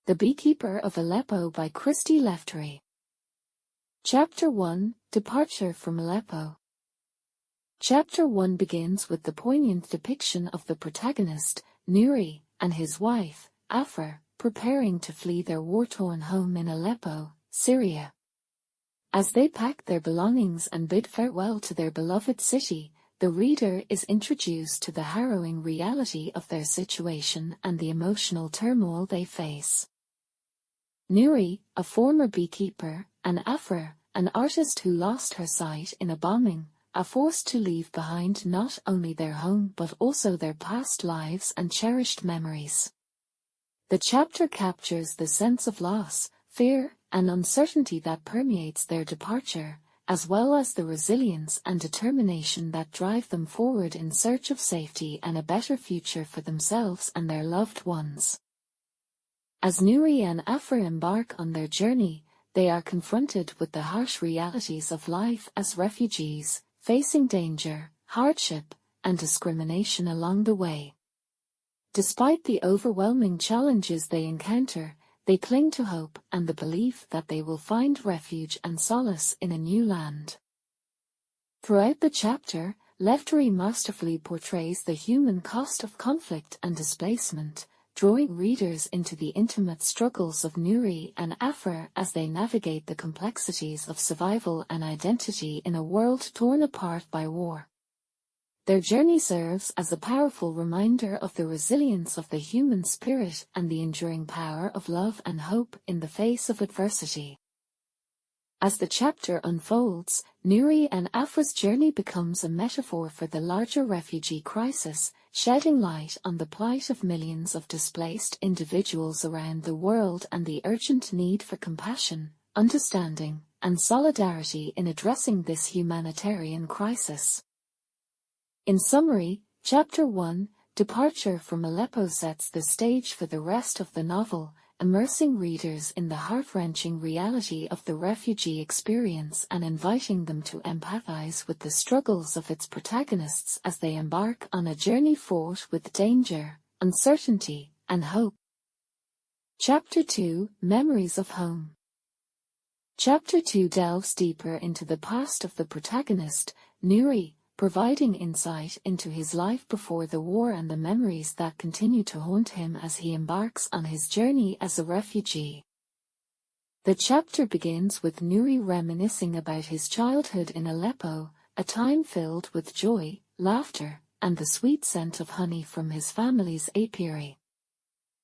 The Beekeeper of Aleppo by Christy Lefteri. Chapter 1, Departure from Aleppo. Chapter 1 begins with the poignant depiction of the protagonist, Nuri, and his wife, Afra, preparing to flee their war-torn home in Aleppo, Syria. As they pack their belongings and bid farewell to their beloved city, the reader is introduced to the harrowing reality of their situation and the emotional turmoil they face. Nuri, a former beekeeper, and Afra, an artist who lost her sight in a bombing, are forced to leave behind not only their home but also their past lives and cherished memories. The chapter captures the sense of loss, fear, and uncertainty that permeates their departure, as well as the resilience and determination that drive them forward in search of safety and a better future for themselves and their loved ones. As Nuri and Afra embark on their journey, they are confronted with the harsh realities of life as refugees, facing danger, hardship, and discrimination along the way. Despite the overwhelming challenges they encounter, they cling to hope and the belief that they will find refuge and solace in a new land. Throughout the chapter, Lefteri masterfully portrays the human cost of conflict and displacement, drawing readers into the intimate struggles of Nuri and Afra as they navigate the complexities of survival and identity in a world torn apart by war. Their journey serves as a powerful reminder of the resilience of the human spirit and the enduring power of love and hope in the face of adversity. As the chapter unfolds, Nuri and Afra's journey becomes a metaphor for the larger refugee crisis, shedding light on the plight of millions of displaced individuals around the world and the urgent need for compassion, understanding, and solidarity in addressing this humanitarian crisis. In summary, Chapter 1, Departure from Aleppo sets the stage for the rest of the novel, immersing readers in the heart-wrenching reality of the refugee experience and inviting them to empathize with the struggles of its protagonists as they embark on a journey fraught with danger, uncertainty, and hope. Chapter 2, Memories of Home. Chapter 2 delves deeper into the past of the protagonist, Nuri, providing insight into his life before the war and the memories that continue to haunt him as he embarks on his journey as a refugee. The chapter begins with Nuri reminiscing about his childhood in Aleppo, a time filled with joy, laughter, and the sweet scent of honey from his family's apiary.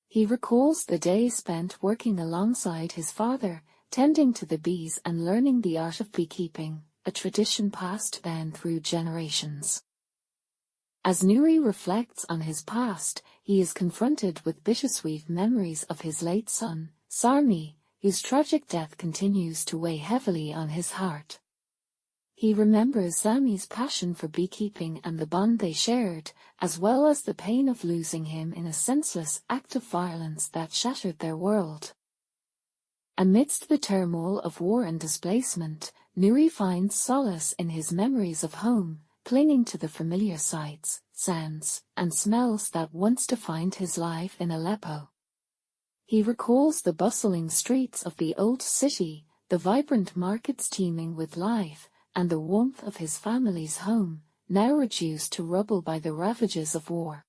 He recalls the days spent working alongside his father, tending to the bees and learning the art of beekeeping, a tradition passed down through generations. As Nuri reflects on his past, he is confronted with bittersweet memories of his late son, Sami, whose tragic death continues to weigh heavily on his heart. He remembers Sami's passion for beekeeping and the bond they shared, as well as the pain of losing him in a senseless act of violence that shattered their world. Amidst the turmoil of war and displacement, Nuri finds solace in his memories of home, clinging to the familiar sights, sounds, and smells that once defined his life in Aleppo. He recalls the bustling streets of the old city, the vibrant markets teeming with life, and the warmth of his family's home, now reduced to rubble by the ravages of war.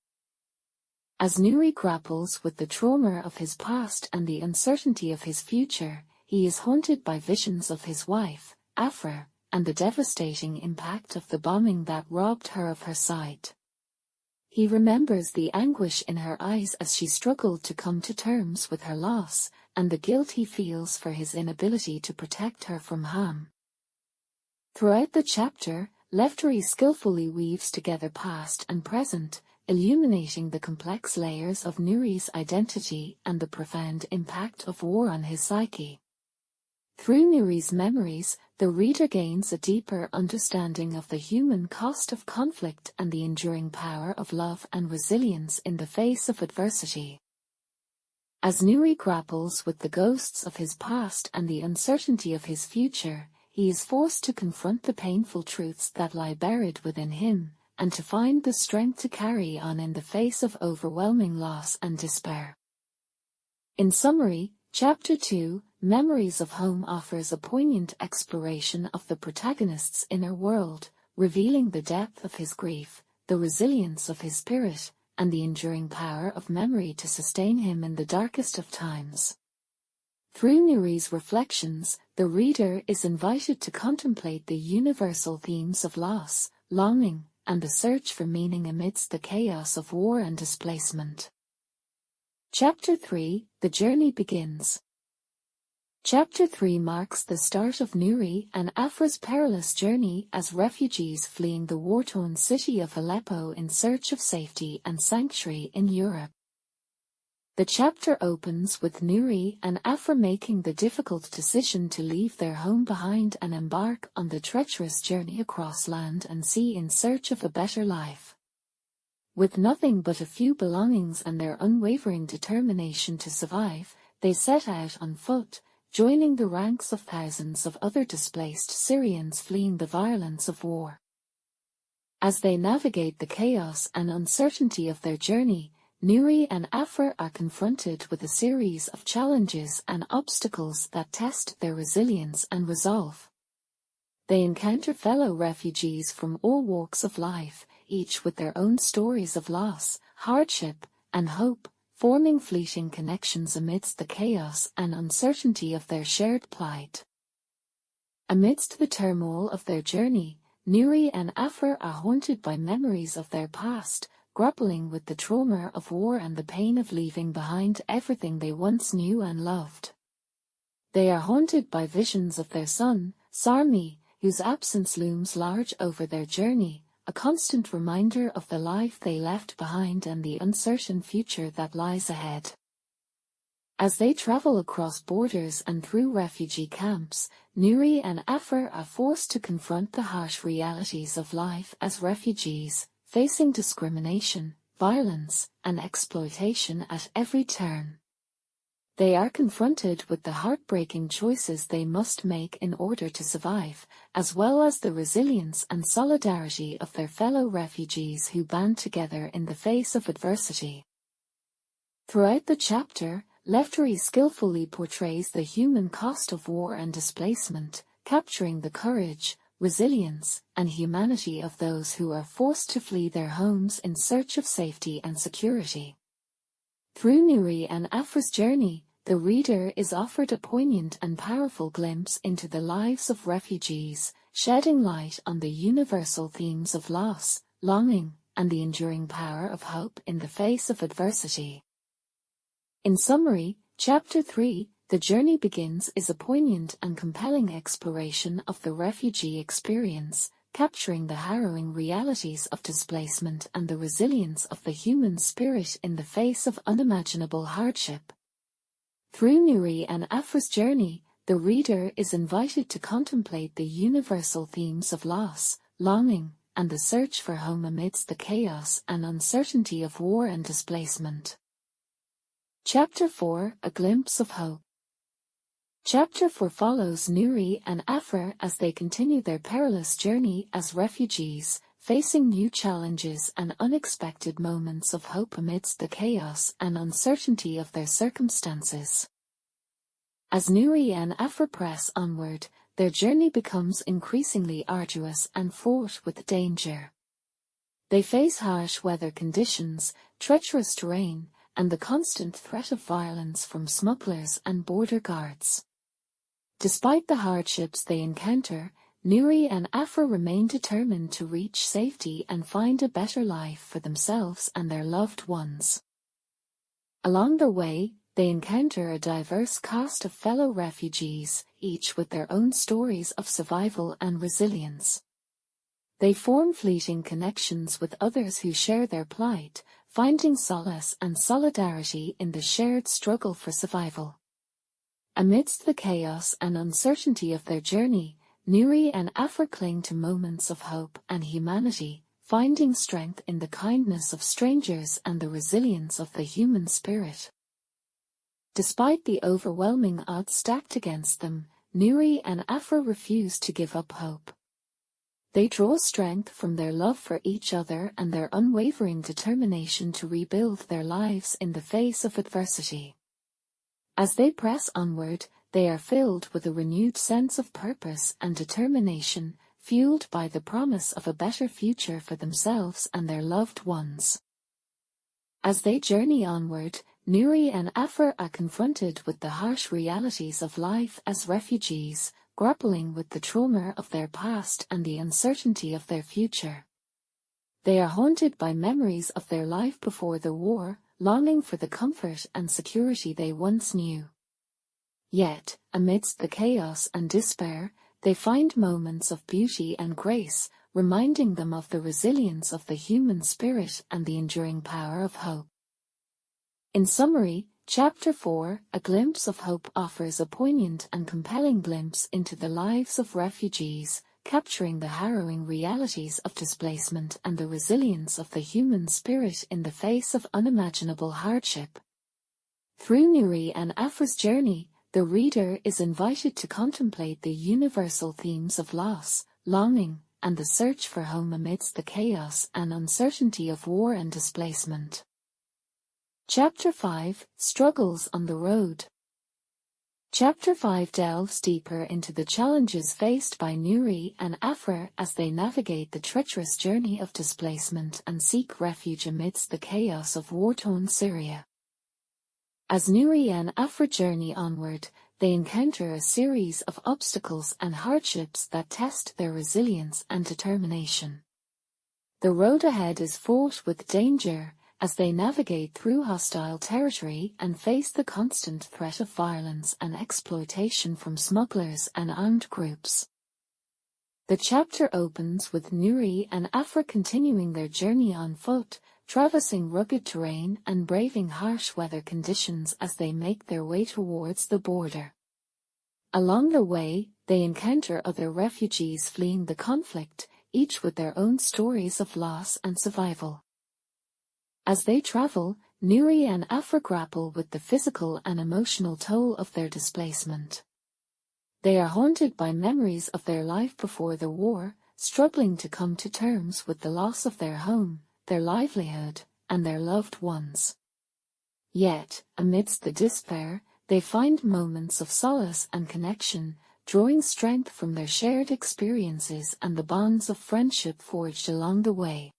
As Nuri grapples with the trauma of his past and the uncertainty of his future, he is haunted by visions of his wife, Afra, and the devastating impact of the bombing that robbed her of her sight. He remembers the anguish in her eyes as she struggled to come to terms with her loss, and the guilt he feels for his inability to protect her from harm. Throughout the chapter, Lefteri skillfully weaves together past and present, illuminating the complex layers of Nuri's identity and the profound impact of war on his psyche. Through Nuri's memories, the reader gains a deeper understanding of the human cost of conflict and the enduring power of love and resilience in the face of adversity. As Nuri grapples with the ghosts of his past and the uncertainty of his future, he is forced to confront the painful truths that lie buried within him, and to find the strength to carry on in the face of overwhelming loss and despair. In summary, Chapter 2, Memories of Home offers a poignant exploration of the protagonist's inner world, revealing the depth of his grief, the resilience of his spirit, and the enduring power of memory to sustain him in the darkest of times. Through Nuri's reflections, the reader is invited to contemplate the universal themes of loss, longing, and the search for meaning amidst the chaos of war and displacement. Chapter 3, The Journey Begins. Chapter 3 marks the start of Nuri and Afra's perilous journey as refugees fleeing the war-torn city of Aleppo in search of safety and sanctuary in Europe. The chapter opens with Nuri and Afra making the difficult decision to leave their home behind and embark on the treacherous journey across land and sea in search of a better life. With nothing but a few belongings and their unwavering determination to survive, they set out on foot, joining the ranks of thousands of other displaced Syrians fleeing the violence of war. As they navigate the chaos and uncertainty of their journey, Nuri and Afra are confronted with a series of challenges and obstacles that test their resilience and resolve. They encounter fellow refugees from all walks of life, each with their own stories of loss, hardship, and hope, forming fleeting connections amidst the chaos and uncertainty of their shared plight. Amidst the turmoil of their journey, Nuri and Afra are haunted by memories of their past, grappling with the trauma of war and the pain of leaving behind everything they once knew and loved. They are haunted by visions of their son, Sarmi, whose absence looms large over their journey, a constant reminder of the life they left behind and the uncertain future that lies ahead. As they travel across borders and through refugee camps, Nuri and Afra are forced to confront the harsh realities of life as refugees, facing discrimination, violence, and exploitation at every turn. They are confronted with the heartbreaking choices they must make in order to survive, as well as the resilience and solidarity of their fellow refugees who band together in the face of adversity. Throughout the chapter, Lefteri skillfully portrays the human cost of war and displacement, capturing the courage, resilience, and humanity of those who are forced to flee their homes in search of safety and security. Through Nuri and Afra's journey, the reader is offered a poignant and powerful glimpse into the lives of refugees, shedding light on the universal themes of loss, longing, and the enduring power of hope in the face of adversity. In summary, Chapter 3, The Journey Begins is a poignant and compelling exploration of the refugee experience, capturing the harrowing realities of displacement and the resilience of the human spirit in the face of unimaginable hardship. Through Nuri and Afra's journey, the reader is invited to contemplate the universal themes of loss, longing, and the search for home amidst the chaos and uncertainty of war and displacement. Chapter 4, A Glimpse of Hope. Chapter 4 follows Nuri and Afra as they continue their perilous journey as refugees, facing new challenges and unexpected moments of hope amidst the chaos and uncertainty of their circumstances. As Nuri and Afra press onward, their journey becomes increasingly arduous and fraught with danger. They face harsh weather conditions, treacherous terrain, and the constant threat of violence from smugglers and border guards. Despite the hardships they encounter, Nuri and Afra remain determined to reach safety and find a better life for themselves and their loved ones. Along their way, they encounter a diverse cast of fellow refugees, each with their own stories of survival and resilience. They form fleeting connections with others who share their plight, finding solace and solidarity in the shared struggle for survival. Amidst the chaos and uncertainty of their journey, Nuri and Afra cling to moments of hope and humanity, finding strength in the kindness of strangers and the resilience of the human spirit. Despite the overwhelming odds stacked against them, Nuri and Afra refuse to give up hope. They draw strength from their love for each other and their unwavering determination to rebuild their lives in the face of adversity. As they press onward, they are filled with a renewed sense of purpose and determination, fueled by the promise of a better future for themselves and their loved ones. As they journey onward, Nuri and Afra are confronted with the harsh realities of life as refugees, grappling with the trauma of their past and the uncertainty of their future. They are haunted by memories of their life before the war, longing for the comfort and security they once knew. Yet, amidst the chaos and despair, they find moments of beauty and grace, reminding them of the resilience of the human spirit and the enduring power of hope. In summary, Chapter 4, A Glimpse of Hope, offers a poignant and compelling glimpse into the lives of refugees, capturing the harrowing realities of displacement and the resilience of the human spirit in the face of unimaginable hardship. Through Nuri and Afra's journey, the reader is invited to contemplate the universal themes of loss, longing, and the search for home amidst the chaos and uncertainty of war and displacement. Chapter 5, Struggles on the Road. Chapter 5 delves deeper into the challenges faced by Nuri and Afra as they navigate the treacherous journey of displacement and seek refuge amidst the chaos of war-torn Syria. As Nuri and Afra journey onward, they encounter a series of obstacles and hardships that test their resilience and determination. The road ahead is fraught with danger, as they navigate through hostile territory and face the constant threat of violence and exploitation from smugglers and armed groups. The chapter opens with Nuri and Afra continuing their journey on foot, traversing rugged terrain and braving harsh weather conditions as they make their way towards the border. Along the way, they encounter other refugees fleeing the conflict, each with their own stories of loss and survival. As they travel, Nuri and Afra grapple with the physical and emotional toll of their displacement. They are haunted by memories of their life before the war, struggling to come to terms with the loss of their home, their livelihood, and their loved ones. Yet, amidst the despair, they find moments of solace and connection, drawing strength from their shared experiences and the bonds of friendship forged along the way.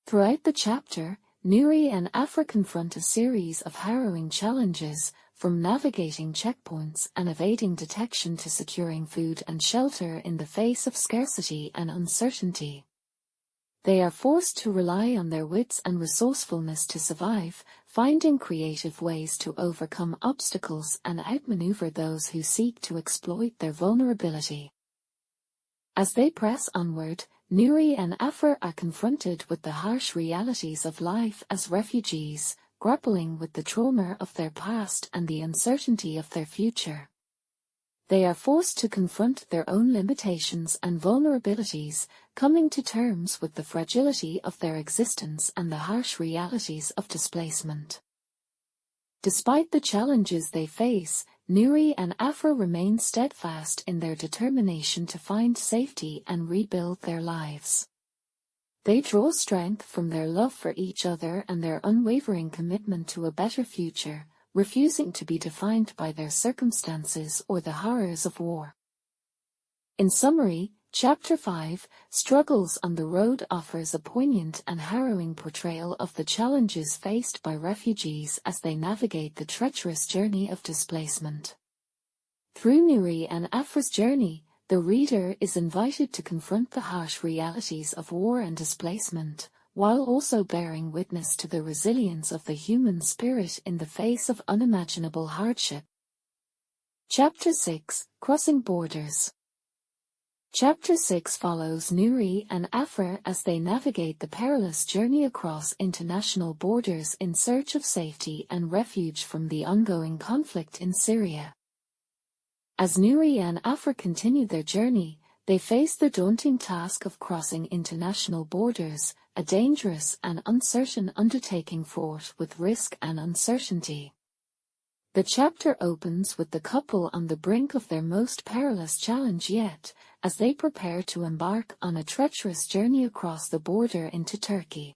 Throughout the chapter, Nuri and Afra confront a series of harrowing challenges, from navigating checkpoints and evading detection to securing food and shelter in the face of scarcity and uncertainty. They are forced to rely on their wits and resourcefulness to survive, finding creative ways to overcome obstacles and outmaneuver those who seek to exploit their vulnerability. As they press onward, Nuri and Afra are confronted with the harsh realities of life as refugees, grappling with the trauma of their past and the uncertainty of their future. They are forced to confront their own limitations and vulnerabilities, coming to terms with the fragility of their existence and the harsh realities of displacement. Despite the challenges they face, Nuri and Afra remain steadfast in their determination to find safety and rebuild their lives. They draw strength from their love for each other and their unwavering commitment to a better future, refusing to be defined by their circumstances or the horrors of war. In summary, Chapter 5, Struggles on the Road, offers a poignant and harrowing portrayal of the challenges faced by refugees as they navigate the treacherous journey of displacement. Through Nuri and Afra's journey, the reader is invited to confront the harsh realities of war and displacement, while also bearing witness to the resilience of the human spirit in the face of unimaginable hardship. Chapter 6, Crossing Borders. Chapter 6 follows Nuri and Afra as they navigate the perilous journey across international borders in search of safety and refuge from the ongoing conflict in Syria. As Nuri and Afra continue their journey, they face the daunting task of crossing international borders, a dangerous and uncertain undertaking fraught with risk and uncertainty. The chapter opens with the couple on the brink of their most perilous challenge yet, as they prepare to embark on a treacherous journey across the border into Turkey.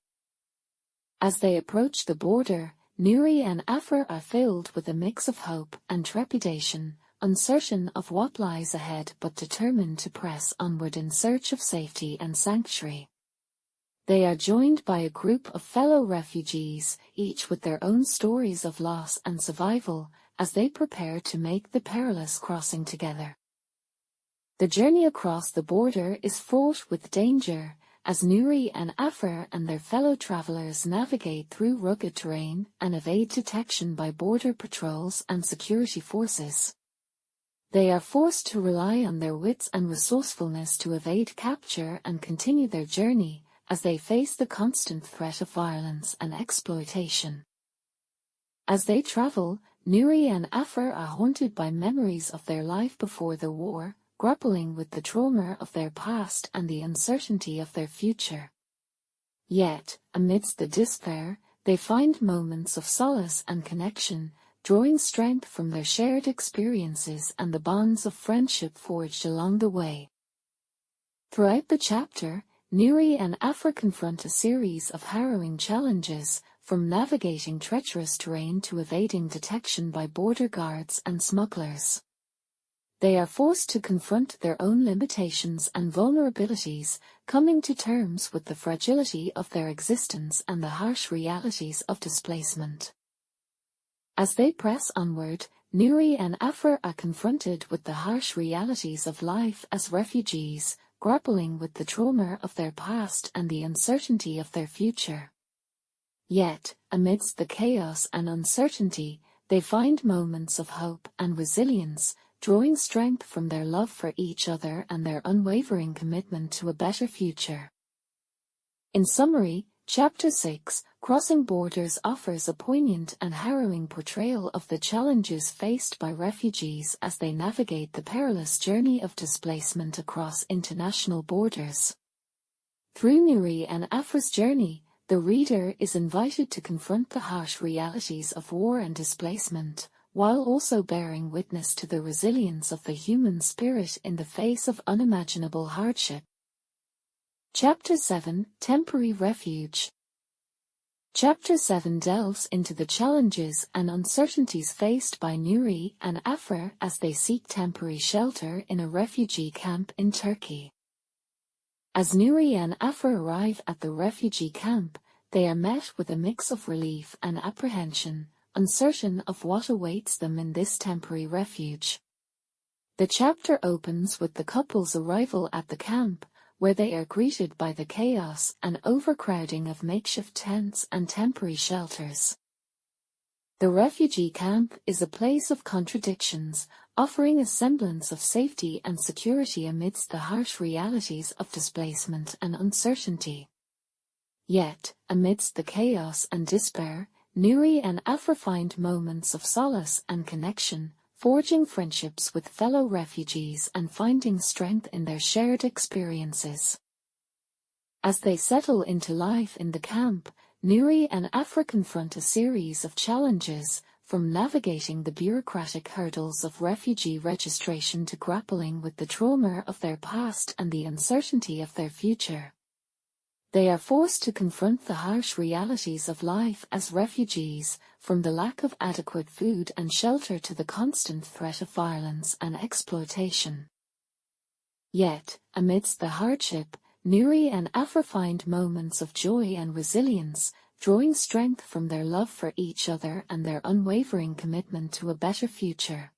As they approach the border, Nuri and Afra are filled with a mix of hope and trepidation, uncertain of what lies ahead but determined to press onward in search of safety and sanctuary. They are joined by a group of fellow refugees, each with their own stories of loss and survival, as they prepare to make the perilous crossing together. The journey across the border is fraught with danger, as Nuri and Afra and their fellow travelers navigate through rugged terrain and evade detection by border patrols and security forces. They are forced to rely on their wits and resourcefulness to evade capture and continue their journey, as they face the constant threat of violence and exploitation. As they travel, Nuri and Afra are haunted by memories of their life before the war, grappling with the trauma of their past and the uncertainty of their future. Yet, amidst the despair, they find moments of solace and connection, drawing strength from their shared experiences and the bonds of friendship forged along the way. Throughout the chapter, Nuri and Afra confront a series of harrowing challenges, from navigating treacherous terrain to evading detection by border guards and smugglers. They are forced to confront their own limitations and vulnerabilities, coming to terms with the fragility of their existence and the harsh realities of displacement. As they press onward, Nuri and Afra are confronted with the harsh realities of life as refugees, grappling with the trauma of their past and the uncertainty of their future. Yet, amidst the chaos and uncertainty, they find moments of hope and resilience, drawing strength from their love for each other and their unwavering commitment to a better future. In summary, Chapter 6, Crossing Borders, offers a poignant and harrowing portrayal of the challenges faced by refugees as they navigate the perilous journey of displacement across international borders. Through Nuri and Afra's journey, the reader is invited to confront the harsh realities of war and displacement, while also bearing witness to the resilience of the human spirit in the face of unimaginable hardship. Chapter 7, Temporary Refuge. Chapter 7 delves into the challenges and uncertainties faced by Nuri and Afra as they seek temporary shelter in a refugee camp in Turkey. As Nuri and Afra arrive at the refugee camp, they are met with a mix of relief and apprehension, uncertain of what awaits them in this temporary refuge. The chapter opens with the couple's arrival at the camp, where they are greeted by the chaos and overcrowding of makeshift tents and temporary shelters. The refugee camp is a place of contradictions, offering a semblance of safety and security amidst the harsh realities of displacement and uncertainty. Yet, amidst the chaos and despair, Nuri and Afra find moments of solace and connection, forging friendships with fellow refugees and finding strength in their shared experiences. As they settle into life in the camp, Nuri and Afra confront a series of challenges, from navigating the bureaucratic hurdles of refugee registration to grappling with the trauma of their past and the uncertainty of their future. They are forced to confront the harsh realities of life as refugees, from the lack of adequate food and shelter to the constant threat of violence and exploitation. Yet, amidst the hardship, Nuri and Afra find moments of joy and resilience, drawing strength from their love for each other and their unwavering commitment to a better future.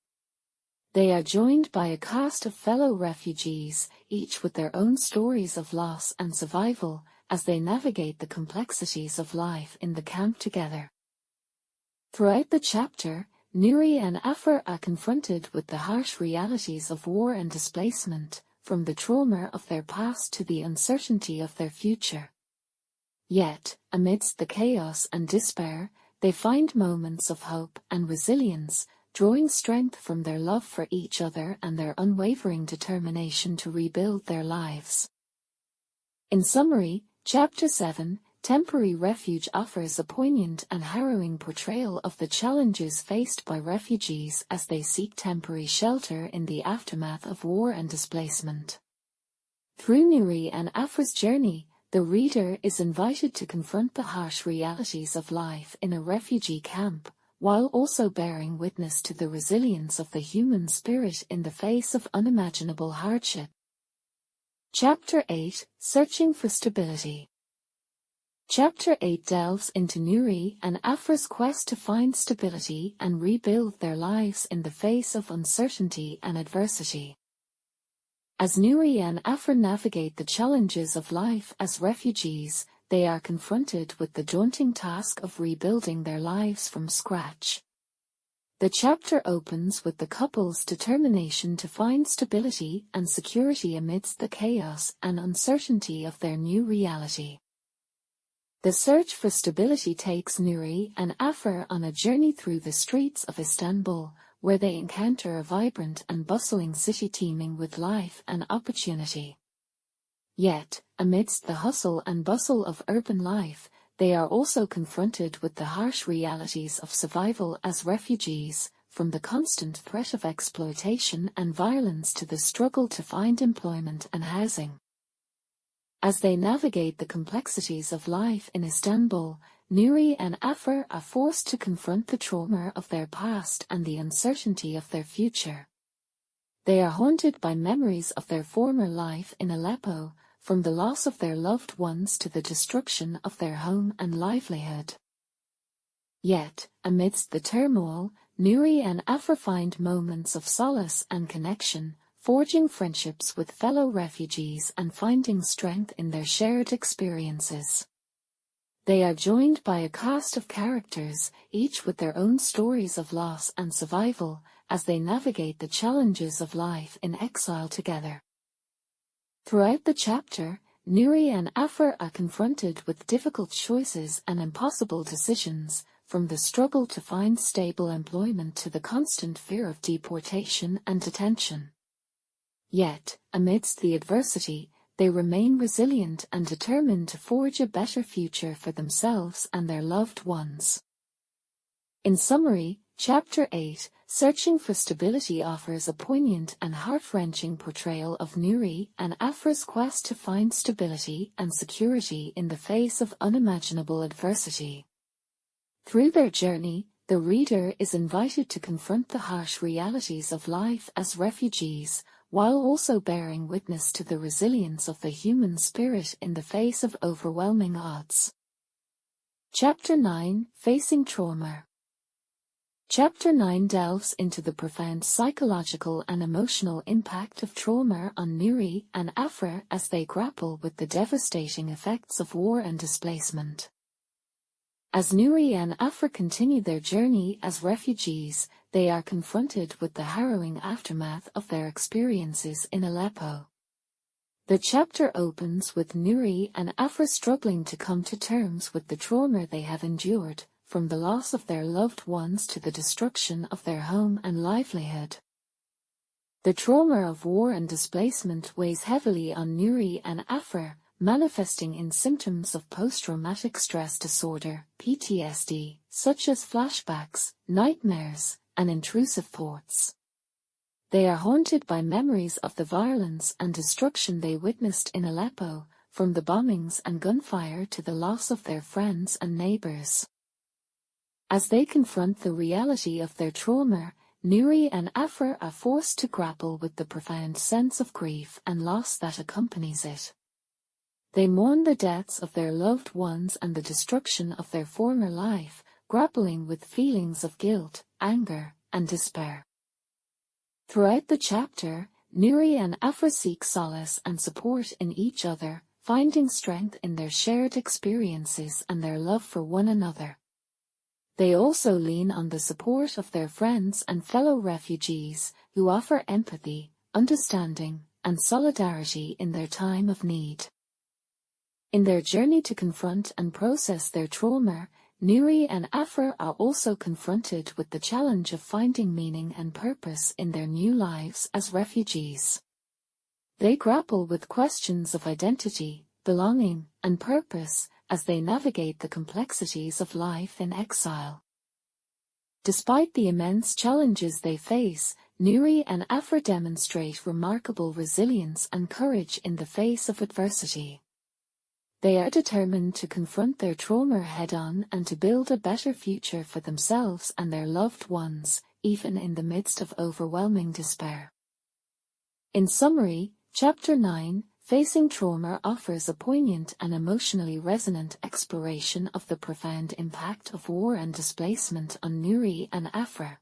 They are joined by a cast of fellow refugees, each with their own stories of loss and survival, as they navigate the complexities of life in the camp together. Throughout the chapter, Nuri and Afra are confronted with the harsh realities of war and displacement, from the trauma of their past to the uncertainty of their future. Yet, amidst the chaos and despair, they find moments of hope and resilience, drawing strength from their love for each other and their unwavering determination to rebuild their lives. In summary, Chapter 7, Temporary Refuge, offers a poignant and harrowing portrayal of the challenges faced by refugees as they seek temporary shelter in the aftermath of war and displacement. Through Nuri and Afra's journey, the reader is invited to confront the harsh realities of life in a refugee camp, while also bearing witness to the resilience of the human spirit in the face of unimaginable hardship. Chapter 8, Searching for Stability. Chapter 8 delves into Nuri and Afra's quest to find stability and rebuild their lives in the face of uncertainty and adversity. As Nuri and Afra navigate the challenges of life as refugees, they are confronted with the daunting task of rebuilding their lives from scratch. The chapter opens with the couple's determination to find stability and security amidst the chaos and uncertainty of their new reality. The search for stability takes Nuri and Afra on a journey through the streets of Istanbul, where they encounter a vibrant and bustling city teeming with life and opportunity. Yet, amidst the hustle and bustle of urban life, they are also confronted with the harsh realities of survival as refugees, from the constant threat of exploitation and violence to the struggle to find employment and housing. As they navigate the complexities of life in Istanbul, Nuri and Afra are forced to confront the trauma of their past and the uncertainty of their future. They are haunted by memories of their former life in Aleppo, from the loss of their loved ones to the destruction of their home and livelihood. Yet, amidst the turmoil, Nuri and Afra find moments of solace and connection, forging friendships with fellow refugees and finding strength in their shared experiences. They are joined by a cast of characters, each with their own stories of loss and survival, as they navigate the challenges of life in exile together. Throughout the chapter, Nuri and Afra are confronted with difficult choices and impossible decisions, from the struggle to find stable employment to the constant fear of deportation and detention. Yet, amidst the adversity, they remain resilient and determined to forge a better future for themselves and their loved ones. In summary, Chapter 8, Searching for Stability offers a poignant and heart-wrenching portrayal of Nuri and Afra's quest to find stability and security in the face of unimaginable adversity. Through their journey, the reader is invited to confront the harsh realities of life as refugees, while also bearing witness to the resilience of the human spirit in the face of overwhelming odds. Chapter 9, Facing Trauma. Chapter 9 delves into the profound psychological and emotional impact of trauma on Nuri and Afra as they grapple with the devastating effects of war and displacement. As Nuri and Afra continue their journey as refugees, they are confronted with the harrowing aftermath of their experiences in Aleppo. The chapter opens with Nuri and Afra struggling to come to terms with the trauma they have endured, from the loss of their loved ones to the destruction of their home and livelihood. The trauma of war and displacement weighs heavily on Nuri and Afra, manifesting in symptoms of post-traumatic stress disorder, PTSD, such as flashbacks, nightmares, and intrusive thoughts. They are haunted by memories of the violence and destruction they witnessed in Aleppo, from the bombings and gunfire to the loss of their friends and neighbors. As they confront the reality of their trauma, Nuri and Afra are forced to grapple with the profound sense of grief and loss that accompanies it. They mourn the deaths of their loved ones and the destruction of their former life, grappling with feelings of guilt, anger, and despair. Throughout the chapter, Nuri and Afra seek solace and support in each other, finding strength in their shared experiences and their love for one another. They also lean on the support of their friends and fellow refugees, who offer empathy, understanding, and solidarity in their time of need. In their journey to confront and process their trauma, Nuri and Afra are also confronted with the challenge of finding meaning and purpose in their new lives as refugees. They grapple with questions of identity, belonging, and purpose as they navigate the complexities of life in exile. Despite the immense challenges they face, Nuri and Afra demonstrate remarkable resilience and courage in the face of adversity. They are determined to confront their trauma head-on and to build a better future for themselves and their loved ones, even in the midst of overwhelming despair. In summary, Chapter 9, Facing Trauma, offers a poignant and emotionally resonant exploration of the profound impact of war and displacement on Nuri and Afra.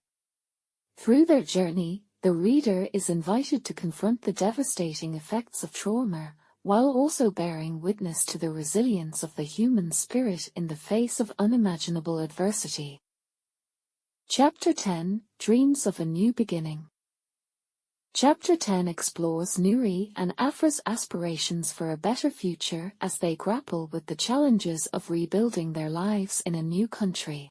Through their journey, the reader is invited to confront the devastating effects of trauma, while also bearing witness to the resilience of the human spirit in the face of unimaginable adversity. Chapter 10, Dreams of a New Beginning. Chapter 10 explores Nuri and Afra's aspirations for a better future as they grapple with the challenges of rebuilding their lives in a new country.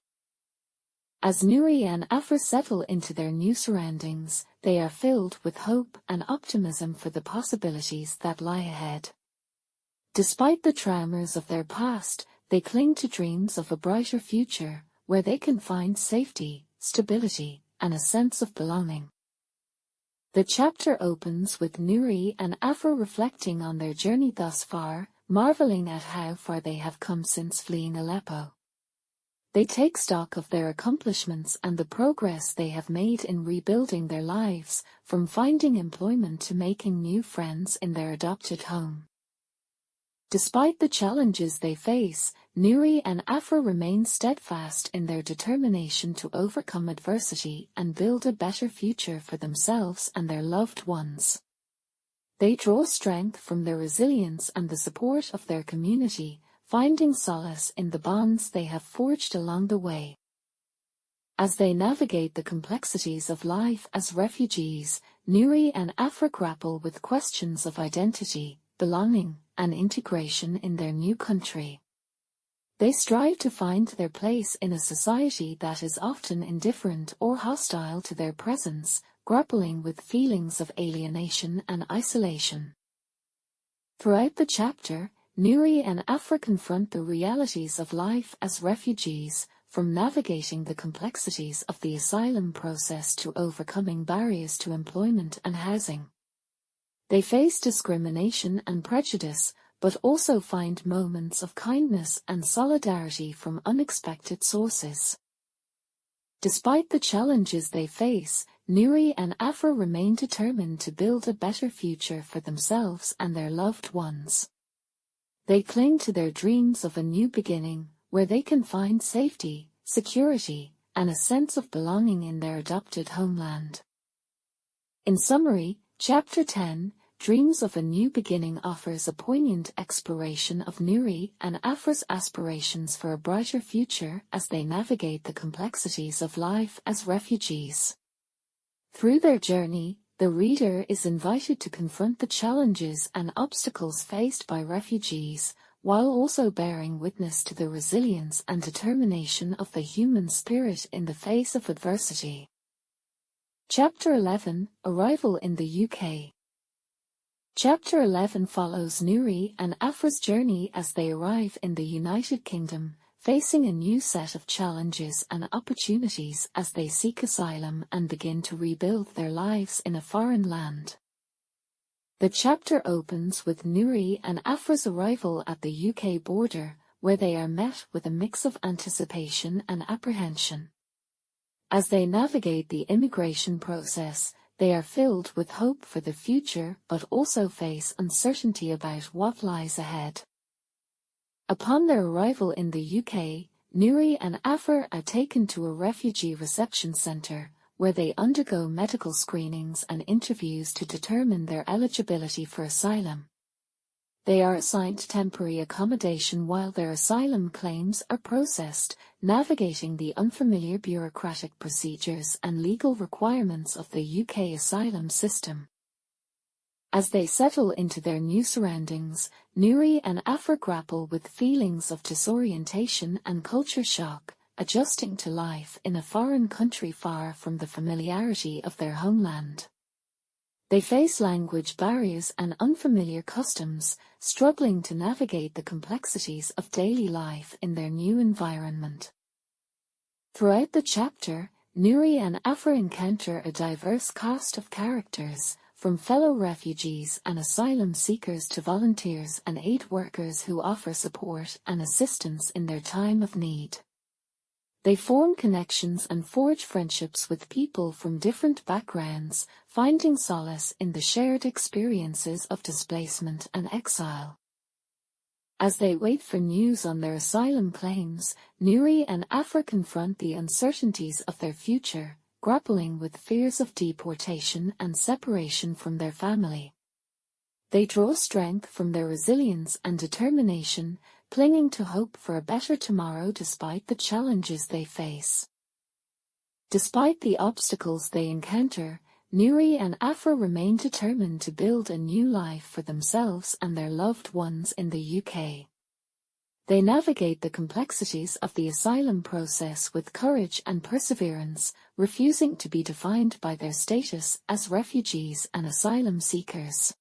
As Nuri and Afra settle into their new surroundings, they are filled with hope and optimism for the possibilities that lie ahead. Despite the traumas of their past, they cling to dreams of a brighter future, where they can find safety, stability, and a sense of belonging. The chapter opens with Nuri and Afra reflecting on their journey thus far, marveling at how far they have come since fleeing Aleppo. They take stock of their accomplishments and the progress they have made in rebuilding their lives, from finding employment to making new friends in their adopted home. Despite the challenges they face, Nuri and Afra remain steadfast in their determination to overcome adversity and build a better future for themselves and their loved ones. They draw strength from their resilience and the support of their community, finding solace in the bonds they have forged along the way. As they navigate the complexities of life as refugees, Nuri and Afra grapple with questions of identity, belonging, and integration in their new country. They strive to find their place in a society that is often indifferent or hostile to their presence, grappling with feelings of alienation and isolation. Throughout the chapter, Nuri and Afra confront the realities of life as refugees, from navigating the complexities of the asylum process to overcoming barriers to employment and housing. They face discrimination and prejudice, but also find moments of kindness and solidarity from unexpected sources. Despite the challenges they face, Nuri and Afra remain determined to build a better future for themselves and their loved ones. They cling to their dreams of a new beginning, where they can find safety, security, and a sense of belonging in their adopted homeland. In summary, Chapter 10, Dreams of a New Beginning, offers a poignant exploration of Nuri and Afra's aspirations for a brighter future as they navigate the complexities of life as refugees. Through their journey, the reader is invited to confront the challenges and obstacles faced by refugees, while also bearing witness to the resilience and determination of the human spirit in the face of adversity. Chapter 11, Arrival in the UK. Chapter 11 follows Nuri and Afra's journey as they arrive in the United Kingdom, facing a new set of challenges and opportunities as they seek asylum and begin to rebuild their lives in a foreign land. The chapter opens with Nuri and Afra's arrival at the UK border, where they are met with a mix of anticipation and apprehension. As they navigate the immigration process, they are filled with hope for the future but also face uncertainty about what lies ahead. Upon their arrival in the UK, Nuri and Afra are taken to a refugee reception centre, where they undergo medical screenings and interviews to determine their eligibility for asylum. They are assigned temporary accommodation while their asylum claims are processed, navigating the unfamiliar bureaucratic procedures and legal requirements of the UK asylum system. As they settle into their new surroundings, Nuri and Afra grapple with feelings of disorientation and culture shock, adjusting to life in a foreign country far from the familiarity of their homeland. They face language barriers and unfamiliar customs, struggling to navigate the complexities of daily life in their new environment. Throughout the chapter, Nuri and Afra encounter a diverse cast of characters, from fellow refugees and asylum seekers to volunteers and aid workers who offer support and assistance in their time of need. They form connections and forge friendships with people from different backgrounds, finding solace in the shared experiences of displacement and exile. As they wait for news on their asylum claims, Nuri and Afra confront the uncertainties of their future, grappling with fears of deportation and separation from their family. They draw strength from their resilience and determination, clinging to hope for a better tomorrow despite the challenges they face. Despite the obstacles they encounter, Nuri and Afra remain determined to build a new life for themselves and their loved ones in the UK. They navigate the complexities of the asylum process with courage and perseverance, refusing to be defined by their status as refugees and asylum seekers.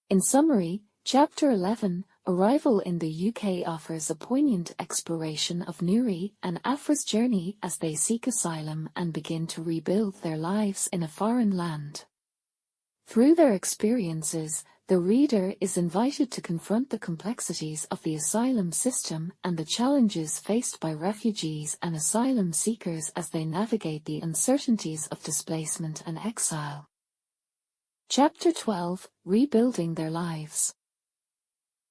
In summary, Chapter 11, Arrival in the UK, offers a poignant exploration of Nuri and Afra's journey as they seek asylum and begin to rebuild their lives in a foreign land. Through their experiences, the reader is invited to confront the complexities of the asylum system and the challenges faced by refugees and asylum seekers as they navigate the uncertainties of displacement and exile. Chapter 12, Rebuilding Their Lives.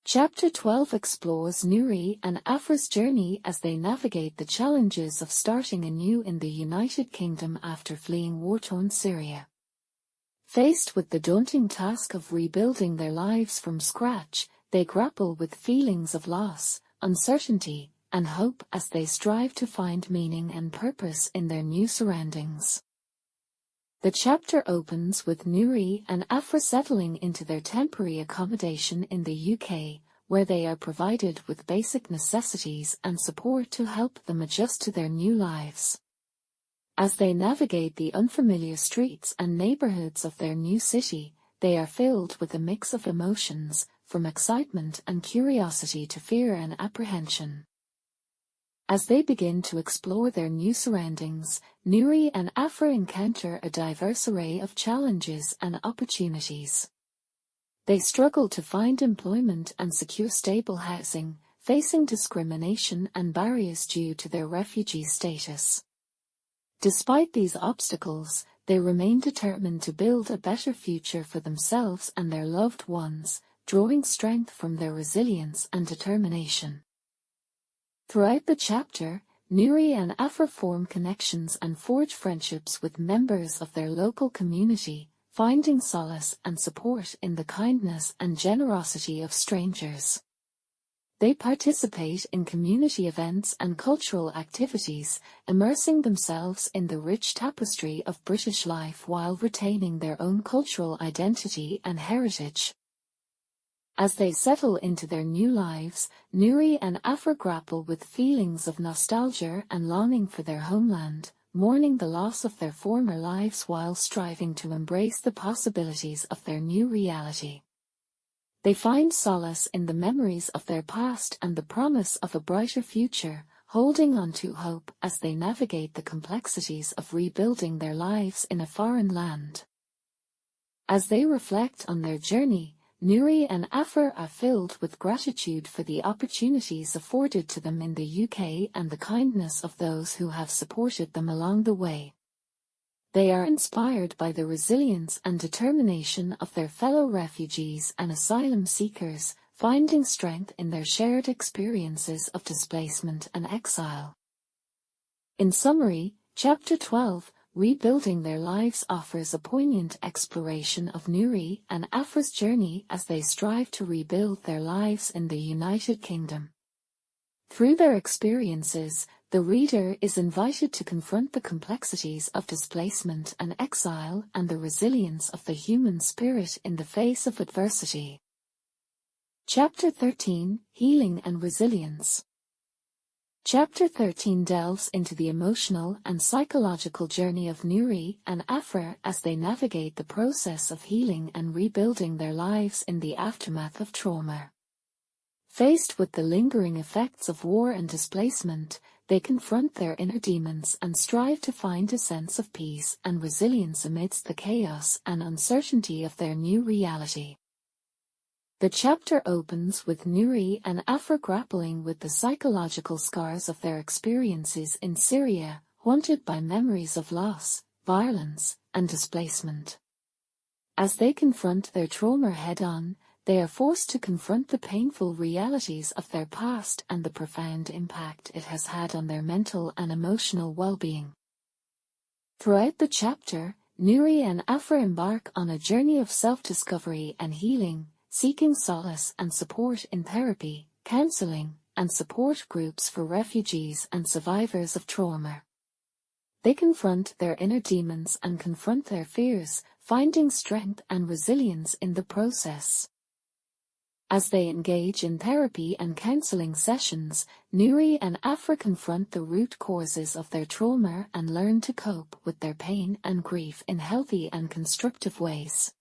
Chapter 12 explores Nuri and Afra's journey as they navigate the challenges of starting anew in the United Kingdom after fleeing war-torn Syria. Faced with the daunting task of rebuilding their lives from scratch, they grapple with feelings of loss, uncertainty, and hope as they strive to find meaning and purpose in their new surroundings. The chapter opens with Nuri and Afra settling into their temporary accommodation in the UK, where they are provided with basic necessities and support to help them adjust to their new lives. As they navigate the unfamiliar streets and neighbourhoods of their new city, they are filled with a mix of emotions, from excitement and curiosity to fear and apprehension. As they begin to explore their new surroundings, Nuri and Afra encounter a diverse array of challenges and opportunities. They struggle to find employment and secure stable housing, facing discrimination and barriers due to their refugee status. Despite these obstacles, they remain determined to build a better future for themselves and their loved ones, drawing strength from their resilience and determination. Throughout the chapter, Nuri and Afra form connections and forge friendships with members of their local community, finding solace and support in the kindness and generosity of strangers. They participate in community events and cultural activities, immersing themselves in the rich tapestry of British life while retaining their own cultural identity and heritage. As they settle into their new lives, Nuri and Afra grapple with feelings of nostalgia and longing for their homeland, mourning the loss of their former lives while striving to embrace the possibilities of their new reality. They find solace in the memories of their past and the promise of a brighter future, holding on to hope as they navigate the complexities of rebuilding their lives in a foreign land. As they reflect on their journey, Nuri and Afra are filled with gratitude for the opportunities afforded to them in the UK and the kindness of those who have supported them along the way. They are inspired by the resilience and determination of their fellow refugees and asylum seekers, finding strength in their shared experiences of displacement and exile. In summary, Chapter 12, Rebuilding Their Lives, offers a poignant exploration of Nuri and Afra's journey as they strive to rebuild their lives in the United Kingdom. Through their experiences, the reader is invited to confront the complexities of displacement and exile and the resilience of the human spirit in the face of adversity. Chapter 13, Healing and Resilience. Chapter 13 delves into the emotional and psychological journey of Nuri and Afra as they navigate the process of healing and rebuilding their lives in the aftermath of trauma. Faced with the lingering effects of war and displacement, they confront their inner demons and strive to find a sense of peace and resilience amidst the chaos and uncertainty of their new reality. The chapter opens with Nuri and Afra grappling with the psychological scars of their experiences in Syria, haunted by memories of loss, violence, and displacement. As they confront their trauma head-on, they are forced to confront the painful realities of their past and the profound impact it has had on their mental and emotional well-being. Throughout the chapter, Nuri and Afra embark on a journey of self-discovery and healing, seeking solace and support in therapy, counseling, and support groups for refugees and survivors of trauma. They confront their inner demons and confront their fears, finding strength and resilience in the process. As they engage in therapy and counseling sessions, Nuri and Afra confront the root causes of their trauma and learn to cope with their pain and grief in healthy and constructive ways.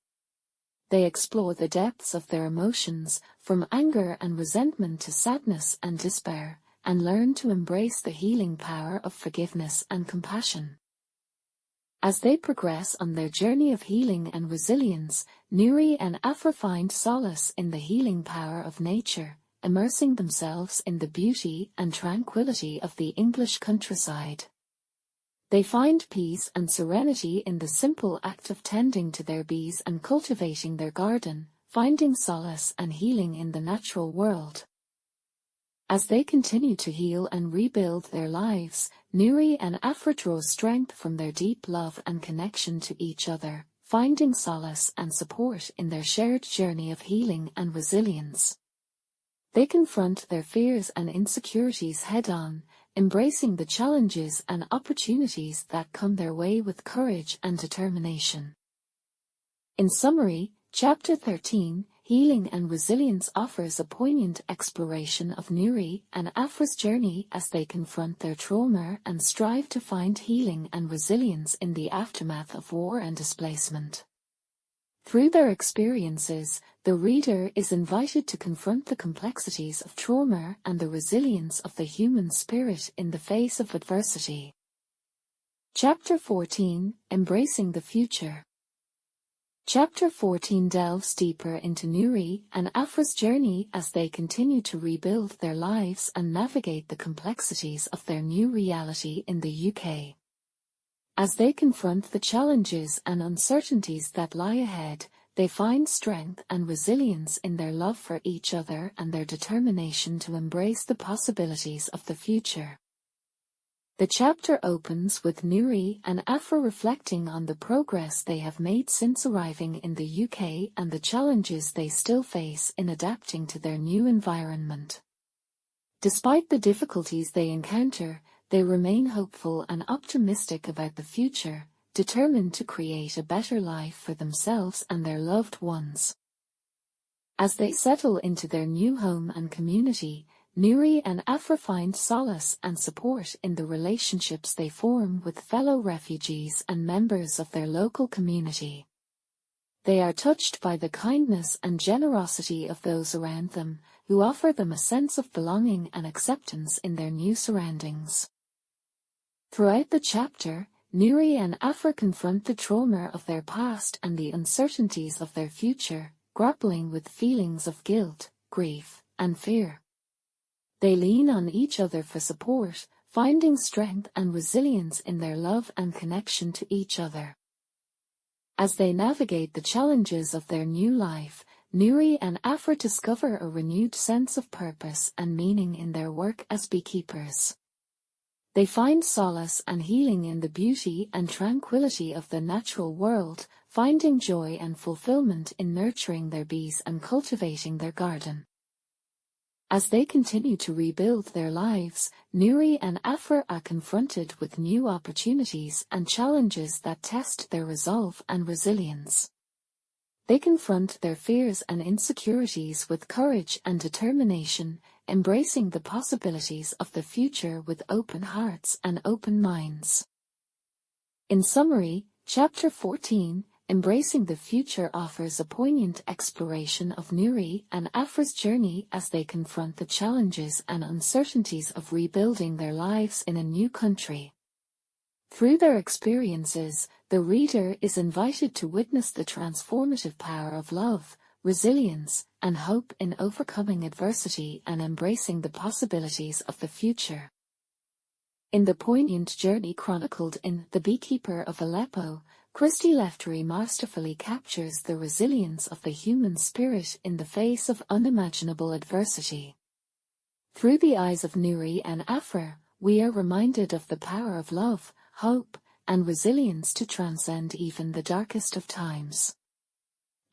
They explore the depths of their emotions, from anger and resentment to sadness and despair, and learn to embrace the healing power of forgiveness and compassion. As they progress on their journey of healing and resilience, Nuri and Afra find solace in the healing power of nature, immersing themselves in the beauty and tranquility of the English countryside. They find peace and serenity in the simple act of tending to their bees and cultivating their garden, finding solace and healing in the natural world. As they continue to heal and rebuild their lives, Nuri and Afra draw strength from their deep love and connection to each other, finding solace and support in their shared journey of healing and resilience. They confront their fears and insecurities head-on, embracing the challenges and opportunities that come their way with courage and determination. In summary, Chapter 13, Healing and Resilience, offers a poignant exploration of Nuri and Afra's journey as they confront their trauma and strive to find healing and resilience in the aftermath of war and displacement. Through their experiences, the reader is invited to confront the complexities of trauma and the resilience of the human spirit in the face of adversity. Chapter 14, Embracing the Future. Chapter 14 delves deeper into Nuri and Afra's journey as they continue to rebuild their lives and navigate the complexities of their new reality in the UK. As they confront the challenges and uncertainties that lie ahead, they find strength and resilience in their love for each other and their determination to embrace the possibilities of the future. The chapter opens with Nuri and Afra reflecting on the progress they have made since arriving in the UK and the challenges they still face in adapting to their new environment. Despite the difficulties they encounter, they remain hopeful and optimistic about the future, determined to create a better life for themselves and their loved ones. As they settle into their new home and community, Nuri and Afra find solace and support in the relationships they form with fellow refugees and members of their local community. They are touched by the kindness and generosity of those around them, who offer them a sense of belonging and acceptance in their new surroundings. Throughout the chapter, Nuri and Afra confront the trauma of their past and the uncertainties of their future, grappling with feelings of guilt, grief, and fear. They lean on each other for support, finding strength and resilience in their love and connection to each other. As they navigate the challenges of their new life, Nuri and Afra discover a renewed sense of purpose and meaning in their work as beekeepers. They find solace and healing in the beauty and tranquility of the natural world, finding joy and fulfillment in nurturing their bees and cultivating their garden. As they continue to rebuild their lives, Nuri and Afra are confronted with new opportunities and challenges that test their resolve and resilience. They confront their fears and insecurities with courage and determination, embracing the possibilities of the future with open hearts and open minds. In summary, Chapter 14, Embracing the Future offers a poignant exploration of Nuri and Afra's journey as they confront the challenges and uncertainties of rebuilding their lives in a new country. Through their experiences, the reader is invited to witness the transformative power of love, resilience, and hope in overcoming adversity and embracing the possibilities of the future. In the poignant journey chronicled in The Beekeeper of Aleppo, Christy Lefteri masterfully captures the resilience of the human spirit in the face of unimaginable adversity. Through the eyes of Nuri and Afra, we are reminded of the power of love, hope, and resilience to transcend even the darkest of times.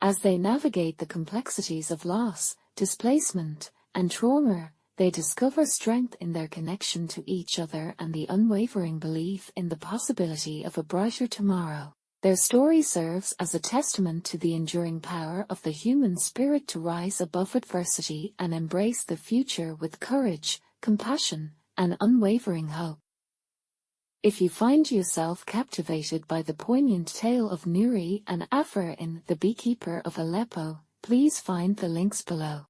As they navigate the complexities of loss, displacement, and trauma, they discover strength in their connection to each other and the unwavering belief in the possibility of a brighter tomorrow. Their story serves as a testament to the enduring power of the human spirit to rise above adversity and embrace the future with courage, compassion, and unwavering hope. If you find yourself captivated by the poignant tale of Nuri and Afra in The Beekeeper of Aleppo, please find the links below.